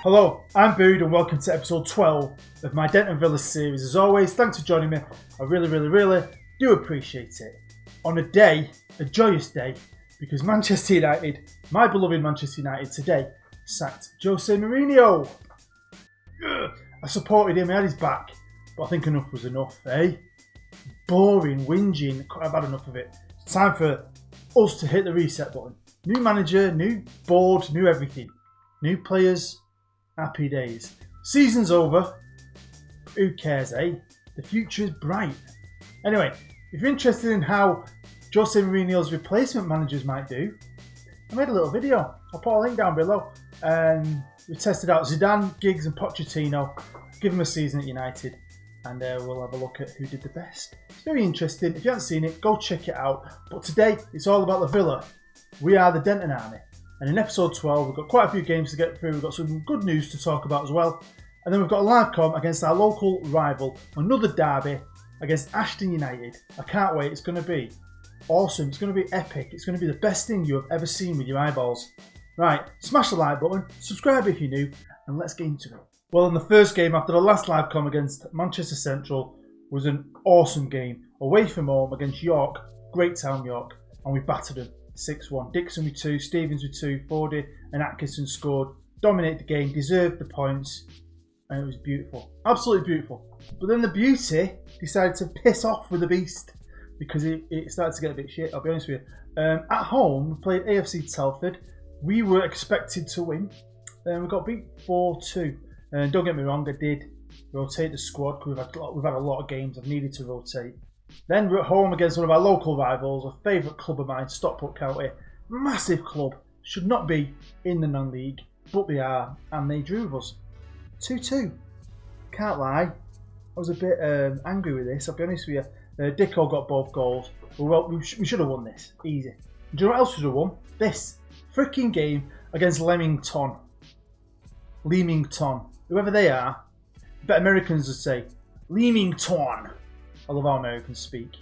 Hello, I'm Bood and welcome to episode 12 of my Denton Villa series. As always, thanks for joining me. I really do appreciate it. On a joyous day, because Manchester United, my beloved Manchester United today, sacked Jose Mourinho. I supported him, I had his back, but I think enough was enough, eh? Boring, whinging, I've had enough of it. It's time for us to hit the reset button. New manager, new board, new everything. New players, happy days. Season's over. Who cares, eh? The future is bright. Anyway, if you're interested in how Jose Mourinho's replacement managers might do, I made a little video. I'll put a link down below. We tested out Zidane, Giggs and Pochettino. Give them a season at United. And we'll have a look at who did the best. It's very interesting. If you haven't seen it, go check it out. But today, it's all about the Villa. We are the Denton Army. And in episode 12, we've got quite a few games to get through. We've got some good news to talk about as well. And then we've got a live com against our local rival. Another derby against Ashton United. I can't wait. It's going to be awesome. It's going to be epic. It's going to be the best thing you have ever seen with your eyeballs. Right, smash the like button, subscribe if you're new, and let's get into it. Well, in the first game after the last live com against Manchester Central was an awesome game. Away from home against York, Great Town York, and we battered them 6-1. Dixon with 2, Stevens with 2, Fordy and Atkinson scored, dominated the game, deserved the points, and it was beautiful. Absolutely beautiful. But then the beauty decided to piss off with the beast because it started to get a bit shit, I'll be honest with you. At home, we played AFC Telford. We were expected to win, and we got beat 4-2. And don't get me wrong, I did rotate the squad because we've had a lot of games I've needed to rotate. Then we're at home against one of our local rivals, a favourite club of mine, Stockport County. Massive club, should not be in the non-league, but they are, and they drew with us. 2-2. Can't lie, I was a bit angry with this, I'll be honest with you. Dicko got both goals. Well, we should have won this, easy. Do you know what else we should have won? This freaking game against Leamington, whoever they are. Bet Americans would say Leamington. I love how Americans speak.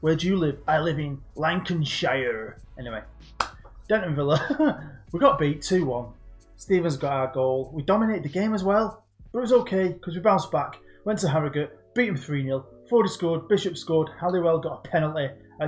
Where do you live? I live in Lancashire. Anyway, Denton Villa. We got beat 2-1. Stevens got our goal. We dominated the game as well, but it was okay because we bounced back. Went to Harrogate, beat him 3-0. Fordy scored, Bishop scored, Halliwell got a penalty. We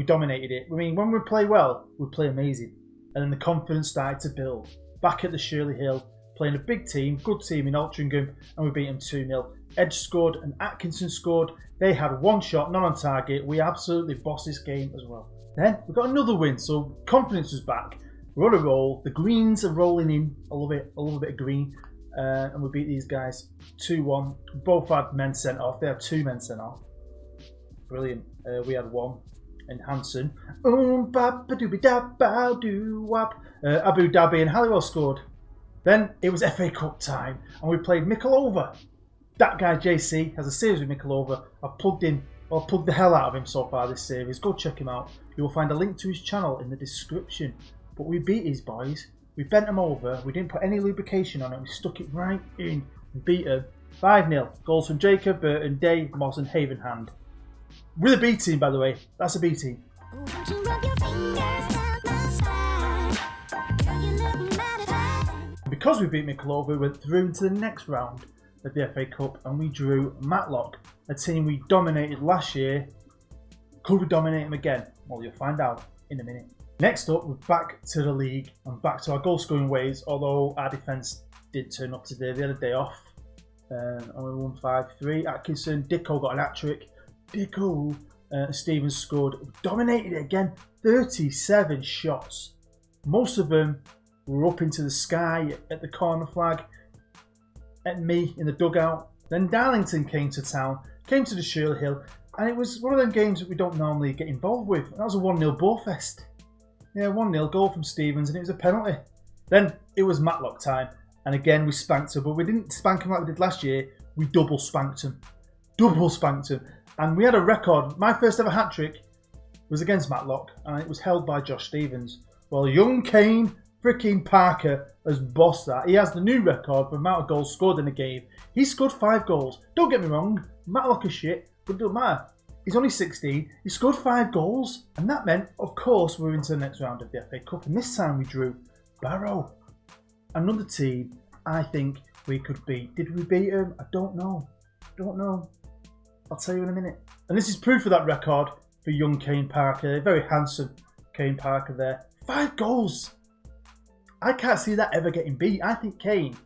dominated it. I mean, when we play well, we play amazing. And then the confidence started to build. Back at the Shirley Hill, playing a big team, good team in Altrincham, and we beat them 2-0. Edge scored and Atkinson scored. They had one shot, not on target. We absolutely bossed this game as well. Then we got another win, so confidence was back. We're on a roll. The greens are rolling in. I love it. I love a bit of green. And we beat these guys 2-1. Both had men sent off. They had 2 men sent off. Brilliant. We had 1. And Hansen. Abu Dhabi and Halliwell scored. Then it was FA Cup time and we played Mikulova. That guy JC has a series with Mikulova. I've plugged the hell out of him so far this series. Go check him out. You will find a link to his channel in the description. But we beat his boys. We bent them over. We didn't put any lubrication on it. We stuck it right in and beat them 5-0. Goals from Jacob, Burton, Day, Moss and Havenhand. With a B team, by the way. That's a B team. Because we beat Mikulova, we went through into the next round of the FA Cup and we drew Matlock, a team we dominated last year. Could we dominate them again? Well, you'll find out in a minute. Next up, we're back to the league and back to our goal-scoring ways, although our defence did turn up today. They had a day off and we won 5-3. Atkinson, Dicko got an hat-trick. Dicko, Stevens scored. We dominated it again. 37 shots. Most of them were up into the sky at the corner flag, at me in the dugout. Then Darlington came to town, came to the Shirley Hill, and it was one of them games that we don't normally get involved with. That was a 1-0 ballfest. Yeah, 1-0 goal from Stevens, and it was a penalty. Then it was Matlock time, and again we spanked them, but we didn't spank them like we did last year. We double spanked them. And we had a record. My first ever hat-trick was against Matlock, and it was held by Josh Stevens. Well, young Kane freaking Parker has bossed that. He has the new record for the amount of goals scored in a game. He scored 5 goals. Don't get me wrong, Matlock is shit, but it doesn't matter. He's only 16. He scored 5 goals. And that meant, of course, we're into the next round of the FA Cup. And this time we drew Barrow. Another team I think we could beat. Did we beat them? I don't know. I'll tell you in a minute. And this is proof of that record for young Kane Parker. Very handsome Kane Parker there. 5 goals. I can't see that ever getting beat. I think Kane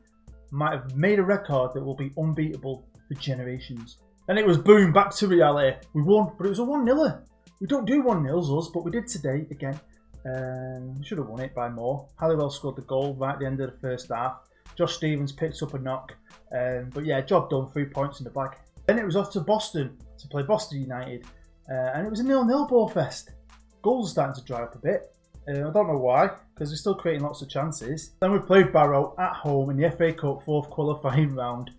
might have made a record that will be unbeatable for generations. And it was boom, back to reality. We won, but it was a 1-0. We don't do 1-0s us, but we did today again. We should have won it by more. Halliwell scored the goal right at the end of the first half. Josh Stevens picked up a knock. But yeah, job done, 3 points in the bag. Then it was off to Boston to play Boston United. And it was a 0-0 ball fest. Goals are starting to dry up a bit. I don't know why, because we're still creating lots of chances. Then we played Barrow at home in the FA Cup 4th qualifying round.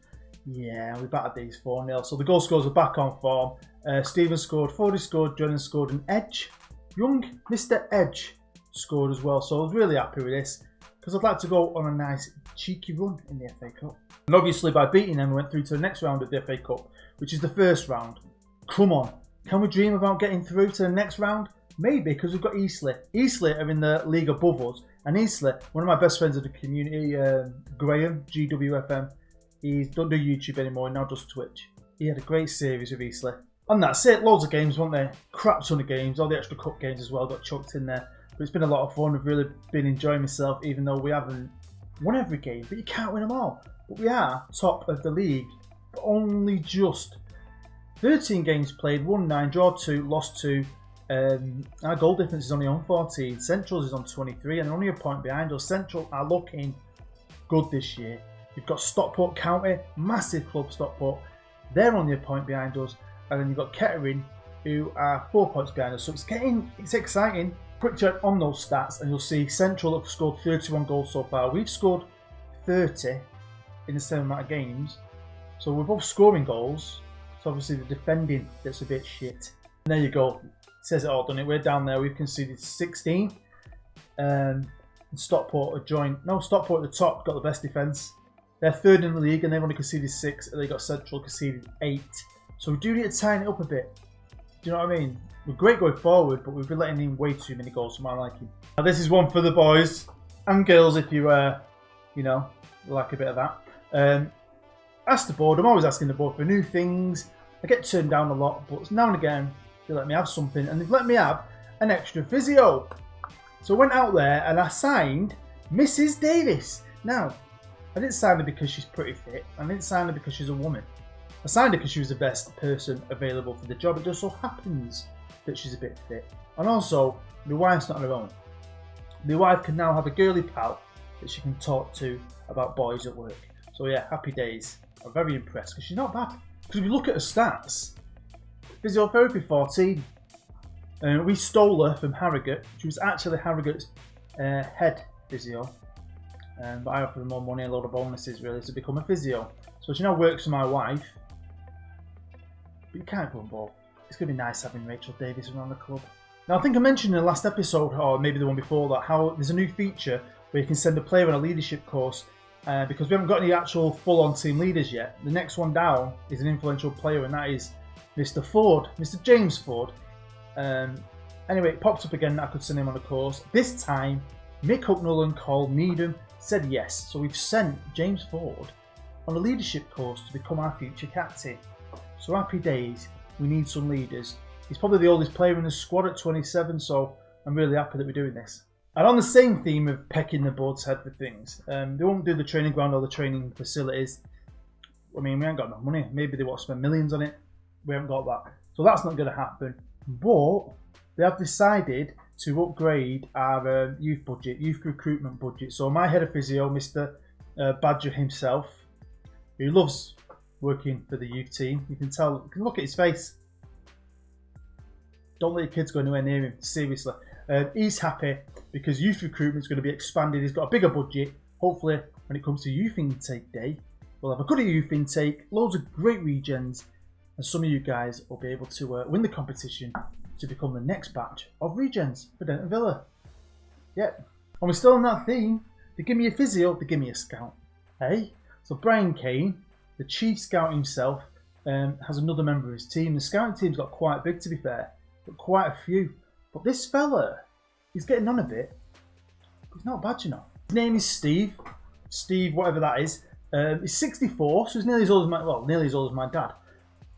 Yeah, we battered these 4-0. So the goal scorers are back on form. Stevens scored, Fordy scored, Drennan scored, and Edge, young Mr. Edge, scored as well. So I was really happy with this, because I'd like to go on a nice cheeky run in the FA Cup. And obviously by beating them, we went through to the next round of the FA Cup, which is the first round. Come on, can we dream about getting through to the next round? Maybe, because we've got Eastleigh. Eastleigh are in the league above us. And Eastleigh, one of my best friends of the community, Graham, GWFM, he don't do YouTube anymore, he now does Twitch. He had a great series with Eastleigh. And that's it, loads of games, weren't there? Crap ton of games, all the extra cup games as well got chucked in there. But it's been a lot of fun, I've really been enjoying myself, even though we haven't won every game. But you can't win them all. But we are top of the league, but only just. 13 games played, won 9, draw 2, lost 2. Our goal difference is only on 14. Central's is on 23 and only a point behind us. Central are looking good this year. You've got Stockport County, massive club Stockport. They're only a point behind us. And then you've got Kettering, who are 4 points behind us. So it's exciting. Quick check on those stats and you'll see Central have scored 31 goals so far. We've scored 30 in the same amount of games. So we're both scoring goals. So obviously the defending that's a bit shit. And there you go. Says it all, doesn't it? We're down there. We've conceded 16. And Stockport are joined. No, Stockport at the top got the best defence. They're third in the league and they've only conceded 6. And they got Central conceded 8. So we do need to tighten it up a bit. Do you know what I mean? We're great going forward, but we've been letting in way too many goals for my liking. Now this is one for the boys and girls if you, like a bit of that. Ask the board. I'm always asking the board for new things. I get turned down a lot, but now and again, they let me have something, and they've let me have an extra physio. So I went out there and I signed Mrs. Davis. Now, I didn't sign her because she's pretty fit. I didn't sign her because she's a woman. I signed her because she was the best person available for the job. It just so happens that she's a bit fit. And also, my wife's not on her own. My wife can now have a girly pal that she can talk to about boys at work. So yeah, happy days. I'm very impressed because she's not bad. Because if you look at her stats, physiotherapy 14. We stole her from Harrogate. She was actually Harrogate's head physio. But I offered her more money and a lot of bonuses really to become a physio. So she now works for my wife. But you can't go on board. It's going to be nice having Rachel Davis around the club. Now I think I mentioned in the last episode, or maybe the one before that, how there's a new feature where you can send a player on a leadership course. Because we haven't got any actual full-on team leaders yet. The next one down is an influential player, and that is Mr. Ford, Mr. James Ford. Anyway, it popped up again that I could send him on a course. This time, Mick Hucknall and Cole Needham said yes. So we've sent James Ford on a leadership course to become our future captain. So happy days, we need some leaders. He's probably the oldest player in the squad at 27, so I'm really happy that we're doing this. And on the same theme of pecking the board's head for things, they won't do the training ground or the training facilities. I mean, we ain't got no money. Maybe they want to spend millions on it. We haven't got that. So that's not going to happen. But they have decided to upgrade our youth budget, youth recruitment budget. So my head of physio, Mr. Badger himself, who loves working for the youth team. You can tell, you can look at his face. Don't let your kids go anywhere near him, seriously. He's happy because youth recruitment is going to be expanded. He's got a bigger budget. Hopefully, when it comes to youth intake day, we'll have a good youth intake, loads of great regens, and some of you guys will be able to win the competition to become the next batch of regens for Denton Villa. Yep. And we're still on that theme. They give me a physio, they give me a scout. Hey? So Brian Kane, the chief scout himself, has another member of his team. The scouting team's got quite big, to be fair, but quite a few. But this fella, he's getting on a bit. He's not bad, you know. His name is Steve. Steve, whatever that is, he's 64, so he's nearly as old as my dad.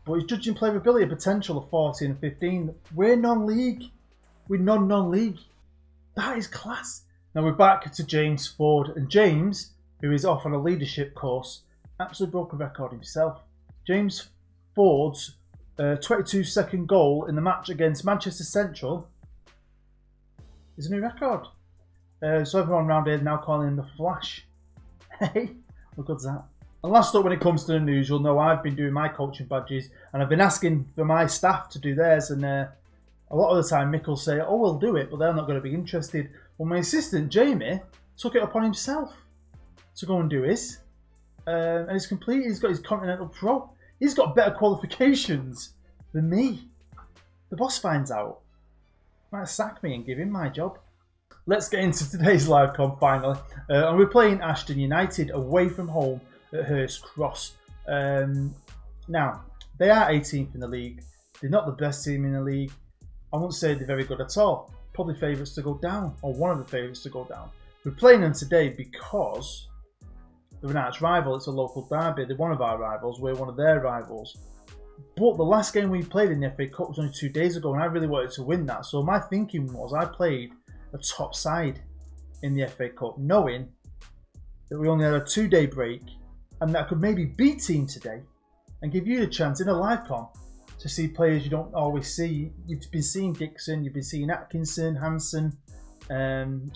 But he's judging playability potential of 14 and 15. We're non-league. We're non-league. That is class. Now we're back to James Ford. And James, who is off on a leadership course, actually broke a record himself. James Ford's 22-second goal in the match against Manchester Central is a new record. So everyone around here is now calling him the Flash. Hey, what good's that? And last up, when it comes to the news, you'll know I've been doing my coaching badges and I've been asking for my staff to do theirs, and a lot of the time Mick will say, oh, we'll do it, but they're not going to be interested. Well, my assistant, Jamie, took it upon himself to go and do his. And he's complete. He's got his Continental Pro. He's got better qualifications than me. The boss finds out. Might sack me and give him my job. Let's get into today's live com finally. And we're playing Ashton United away from home at Hurst Cross. Now, they are 18th in the league. They're not the best team in the league. I wouldn't say they're very good at all. Probably favourites to go down, or one of the favourites to go down. We're playing them today because they're an arch rival. It's a local derby. They're one of our rivals. We're one of their rivals. But the last game we played in the FA Cup was only 2 days ago, and I really wanted to win that. So my thinking was I played a top side in the FA Cup, knowing that we only had a 2-day break and that I could maybe beat team today and give you the chance in a live com to see players you don't always see. You've been seeing Dixon, you've been seeing Atkinson, Hansen,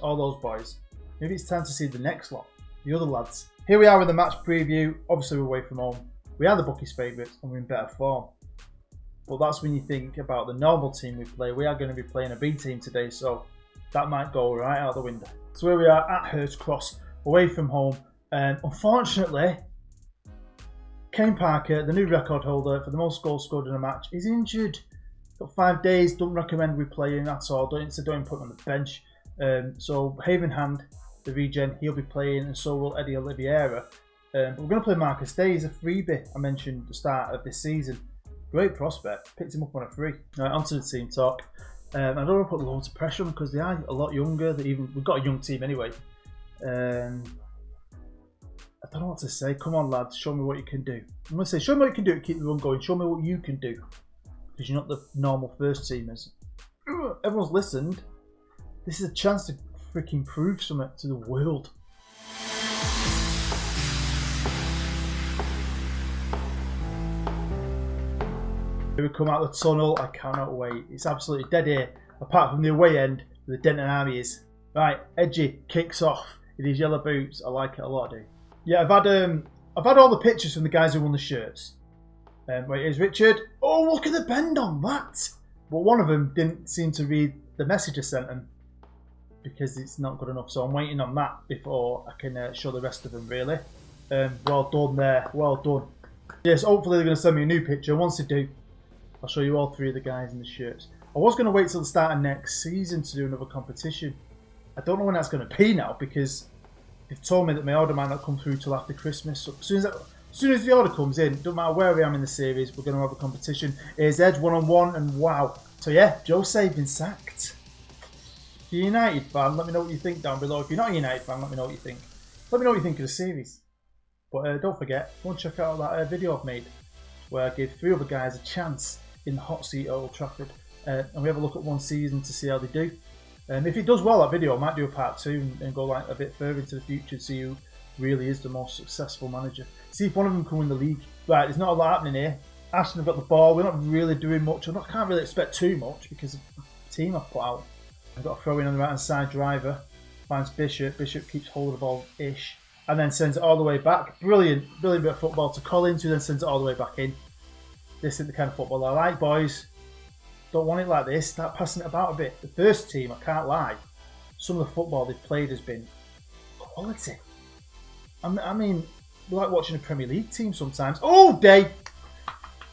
all those boys. Maybe it's time to see the next lot, the other lads. Here we are with the match preview. Obviously we're away from home. We are the bookies' favourites and we're in better form. But that's when you think about the normal team we play. We are going to be playing a B team today, so that might go right out the window. So here we are at Hurst Cross, away from home. Unfortunately, Kane Parker, the new record holder for the most goals scored in a match, is injured. Got 5 days, don't recommend we play him at all. Don't put him on the bench. So Haven Hand, the regen, he'll be playing, and so will Eddie Oliveira. But we're going to play Marcus Day. He's a freebie I mentioned at the start of this season. Great prospect. Picked him up on a free. Right, onto the team talk. I don't want to put loads of pressure on because they are a lot younger. We've got a young team anyway. I don't know what to say. Come on, lads. Show me what you can do. I'm going to say, show me what you can do to keep the run going. Show me what you can do. Because you're not the normal first teamers. Everyone's listened. This is a chance to freaking prove something to the world. Here we come out of the tunnel. I cannot wait. It's absolutely dead here. Apart from the away end where the Denton Army is. Right, Edgy kicks off in his yellow boots. I like it a lot, I do. Yeah, I've had all the pictures from the guys who won the shirts. Wait, here's Richard. Oh, look at the bend on that. But one of them didn't seem to read the message I sent him because it's not good enough. So I'm waiting on that before I can show the rest of them, really. Well done there. Well done. Yes, hopefully they're going to send me a new picture. Once they do, I'll show you all three of the guys in the shirts. I was going to wait till the start of next season to do another competition. I don't know when that's going to be now because they've told me that my order might not come through till after Christmas. So as soon as the order comes in, don't matter where I am in the series, we're going to have a competition. Here's Edge one-on-one, and wow. So yeah, Jose been sacked. If you're a United fan, let me know what you think down below. If you're not a United fan, let me know what you think. Let me know what you think of the series. But don't forget, go and check out that video I've made where I give 3 other guys a chance in the hot seat at Old Trafford. And we have a look at one season to see how they do. If it does well, that video, I might do a part 2 and go like a bit further into the future to see who really is the most successful manager. See if one of them can win the league. Right, there's not a lot happening here. Ashton have got the ball. We're not really doing much. I can't really expect too much because of the team I've put out. I've got a throw in on the right hand side. Driver finds Bishop. Bishop keeps hold of the ball-ish and then sends it all the way back. Brilliant bit of football to Collins, who then sends it all the way back in. This is the kind of football I like, boys. Don't want it like this. Start passing it about a bit. The first team, I can't lie, some of the football they've played has been quality. I mean, we like watching a Premier League team sometimes. Oh, Day!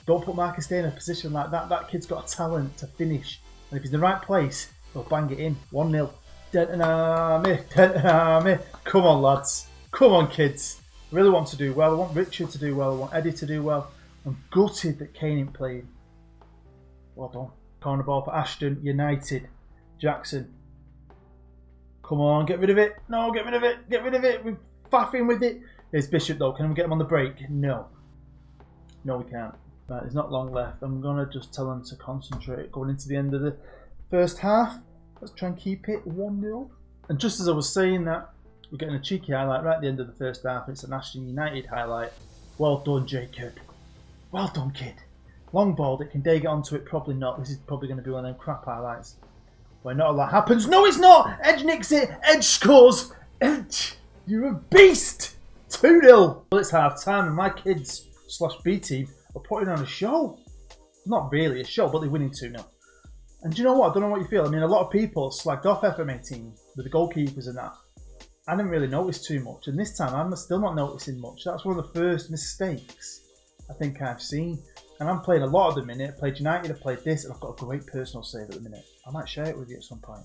Don't put Marcus Day in a position like that. That kid's got a talent to finish. And if he's in the right place, he'll bang it in. 1-0. Denton Army. Denton Army. Come on, lads. Come on, kids. I really want to do well. I want Richard to do well. I want Eddie to do well. I'm gutted that Kane ain't playing. Well done. Corner ball for Ashton United. Jackson. Come on, get rid of it. No, get rid of it. Get rid of it. We've faffing with it. There's Bishop though. Can we get him on the break? No. No, we can't. Right, there's not long left. I'm going to just tell him to concentrate going into the end of the first half. Let's try and keep it 1-0. And just as I was saying that, we're getting a cheeky highlight right at the end of the first half. It's an Ashton United highlight. Well done, Jacob. Well done, kid. Long ball. Can Day get onto it? Probably not. This is probably going to be one of them crap highlights where not a lot happens. No, it's not. Edge nicks it. Edge scores. Edge, you're a beast. 2-0. Well, it's half time and my kids / B team are putting on a show. Not really a show, but they're winning 2-0. And do you know what? I don't know what you feel. I mean, a lot of people slagged off FM18 with the goalkeepers and that. I didn't really notice too much. And this time, I'm still not noticing much. That's one of the first mistakes I think I've seen. And I'm playing a lot at the minute. I played United, I played this, and I've got a great personal save at the minute. I might share it with you at some point.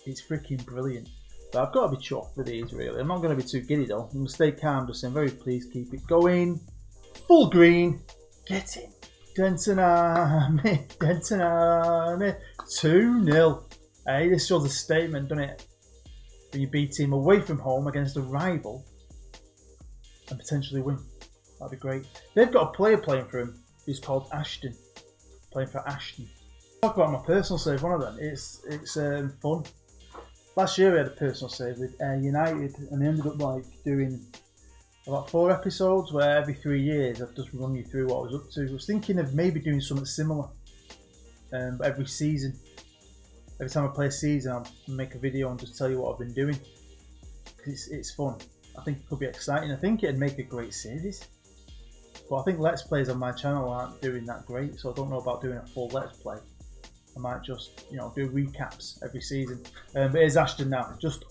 It's freaking brilliant. But I've got to be chuffed with these, really. I'm not going to be too giddy, though. I'm going to stay calm, just saying, very pleased, keep it going. Full green. Get in. Denton Army. Denton Army. 2-0. Hey, this shows a statement, doesn't it? For your B team away from home against a rival and potentially win. That'd be great. They've got a player playing for him who's called Ashton. Playing for Ashton. Talk about my personal save, one of them. It's fun. Last year we had a personal save with United and they ended up like doing about 4 episodes where every 3 years I've just run you through what I was up to. I was thinking of maybe doing something similar, but every season. Every time I play a season, I'll make a video and just tell you what I've been doing. It's fun. I think it could be exciting. I think it'd make a great series. But I think Let's Plays on my channel aren't doing that great, so I don't know about doing a full Let's Play. I might just, do recaps every season. But here's Ashton now. Just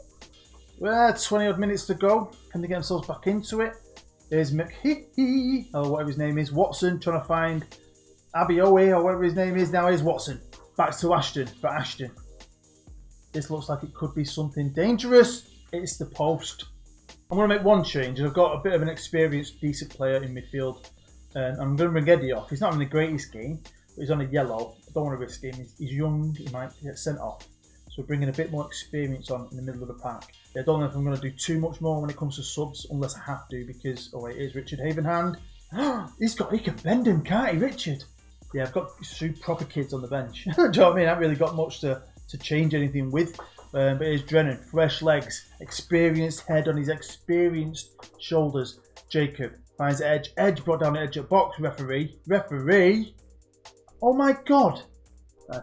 20 odd minutes to go. Can they get themselves back into it? There's McHee, or whatever his name is. Watson trying to find Abioe, or whatever his name is. Now here's Watson. Back to Ashton, but Ashton. This looks like it could be something dangerous. It's the post. I'm going to make one change. I've got a bit of an experienced, decent player in midfield. I'm going to bring Eddie off. He's not in the greatest game, but he's on a yellow. I don't want to risk him. He's young. He might get sent off. So we're bringing a bit more experience on in the middle of the pack. I don't know if I'm going to do too much more when it comes to subs, unless I have to, because, oh wait, here's Richard Havenhand. He can bend him, can't he, Richard? Yeah, I've got 2 proper kids on the bench. Do you know what I mean? I haven't really got much to change anything with. But here's Drennan, fresh legs, experienced head on his experienced shoulders. Jacob finds Edge. Edge brought down the edge of box. Referee. Oh my God.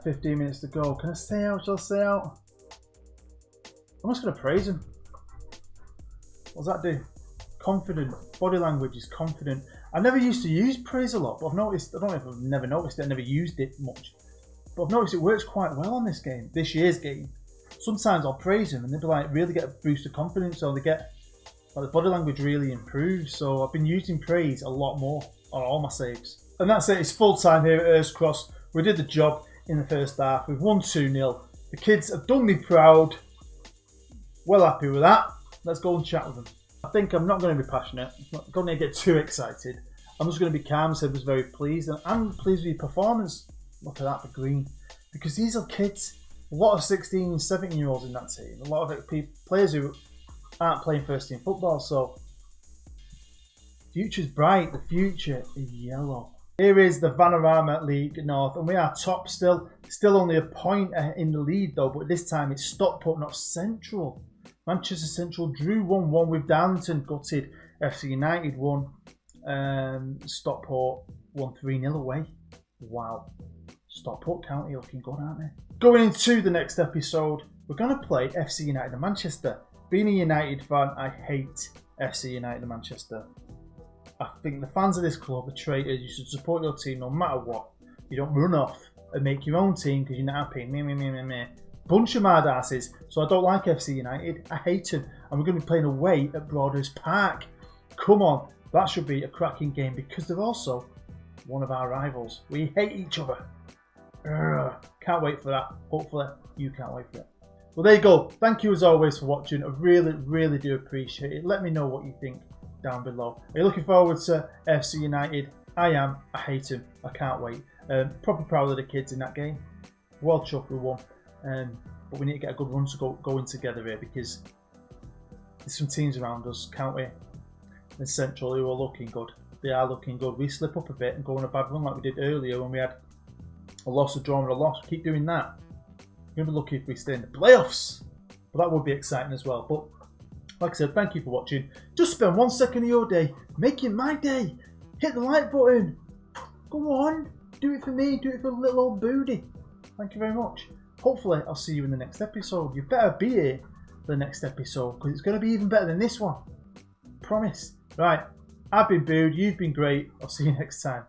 15 minutes to go. Can I stay out? Shall I stay out? I'm just going to praise him. What does that do? Confident. Body language is confident. I never used to use praise a lot, but I've noticed, I don't know if I've never noticed it, I never used it much. But I've noticed it works quite well on this game, this year's game. Sometimes I'll praise them and they'll be like, really get a boost of confidence, or they get, like, the body language really improves. So I've been using praise a lot more on all my saves. And that's it, it's full time here at Hurst Cross. We did the job in the first half. We've won 2-0. The kids have done me proud. Well happy with that. Let's go and chat with them. I think I'm not going to be passionate. I'm not going to get too excited. I'm just going to be calm. Seb was very pleased. And I'm pleased with your performance. Look at that for Green. Because these are kids. A lot of 16 and 17 year olds in that team. A lot of players who aren't playing first team football. So, future's bright. The future is yellow. Here is the Vanarama League North. And we are top still. Still only a point in the lead though. But this time it's Stockport, not Central. Manchester Central drew 1-1 with Denton, gutted. FC United won. Stockport won 3-0 away. Wow. Stockport County looking good, aren't they? Going into the next episode, we're going to play FC United of Manchester. Being a United fan, I hate FC United of Manchester. I think the fans of this club are traitors. You should support your team no matter what. You don't run off and make your own team because you're not happy. Me. Bunch of mad asses. So I don't like FC United. I hate them. And we're going to be playing away at Broadhurst Park. Come on. That should be a cracking game because they're also one of our rivals. We hate each other. Can't wait for that. Hopefully you can't wait for it. Well, there you go. Thank you as always for watching. I really do appreciate it. Let me know what you think down below. Are you looking forward to FC United? I am. I hate them. I can't wait. Proper proud of the kids in that game. Well chuffed we won. But we need to get a good run to go in together here because There's some teams around us, can't we? In Central who are looking good. They are looking good. We slip up a bit and go on a bad run like we did earlier when we had a loss, a draw, and a loss. Keep doing that. We're going to be lucky if we stay in the playoffs. But that would be exciting as well. But like I said, thank you for watching. Just spend 1 second of your day making my day. Hit the like button. Go on. Do it for me. Do it for little old Booty. Thank you very much. Hopefully, I'll see you in the next episode. You better be here for the next episode because it's going to be even better than this one. Promise. Right. I've been Bood. You've been great. I'll see you next time.